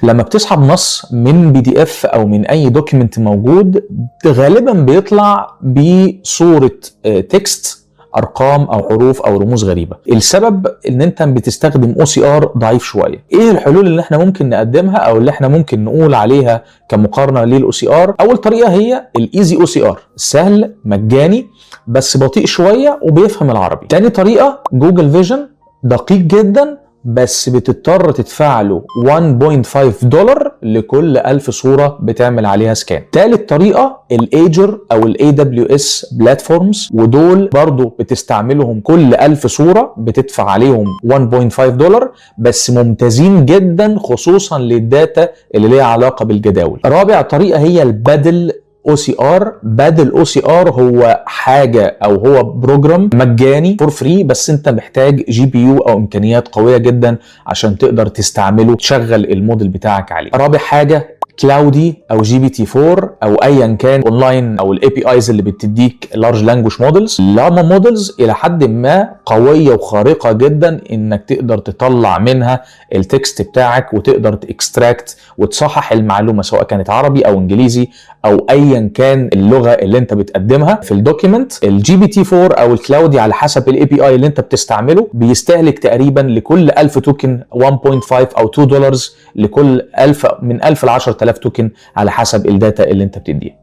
لما بتسحب نص من PDF او من اي دوكيمنت موجود، غالبا بيطلع بصورة تكست، ارقام او حروف او رموز غريبة. السبب ان انت بتستخدم OCR ضعيف شوية. ايه الحلول اللي احنا ممكن نقدمها او اللي احنا ممكن نقول عليها كمقارنة للOCR؟ اول طريقة هي الايزي OCR، سهل مجاني بس بطيء شوية وبيفهم العربي. تاني طريقة جوجل فيجن، دقيق جدا بس بتضطر تدفع له $1.5 لكل 1000 صورة بتعمل عليها سكان. تالت طريقة الايجر او AWS بلاتفورمز، ودول برضو بتستعملهم كل 1000 صورة بتدفع عليهم $1.5 بس ممتازين جدا خصوصا للداتا اللي ليها علاقة بالجداول. رابع طريقة هي البادل OCR. بادل OCR هو حاجة او هو بروجرام مجاني فور فري، بس انت محتاج GPU او امكانيات قوية جدا عشان تقدر تستعمله تشغل الموديل بتاعك عليه. رابع حاجة كلاودي او GPT-4 او ايا كان اونلاين او الاي بي ايز اللي بتديك لارج لانجويج مودلز. لاما مودلز الى حد ما قويه وخارقه جدا انك تقدر تطلع منها التكست بتاعك وتقدر تاكستراكت وتصحح المعلومه سواء كانت عربي او انجليزي او ايا كان اللغه اللي انت بتقدمها في الدوكيمنت. الGPT-4 او الكلاودي على حسب الاي بي اي اللي انت بتستعمله بيستهلك تقريبا لكل 1000 توكن 1.5 او $2 لكل 1000 من 1000 ل 10,000 توكن على حسب الداتا اللي انت بتديها.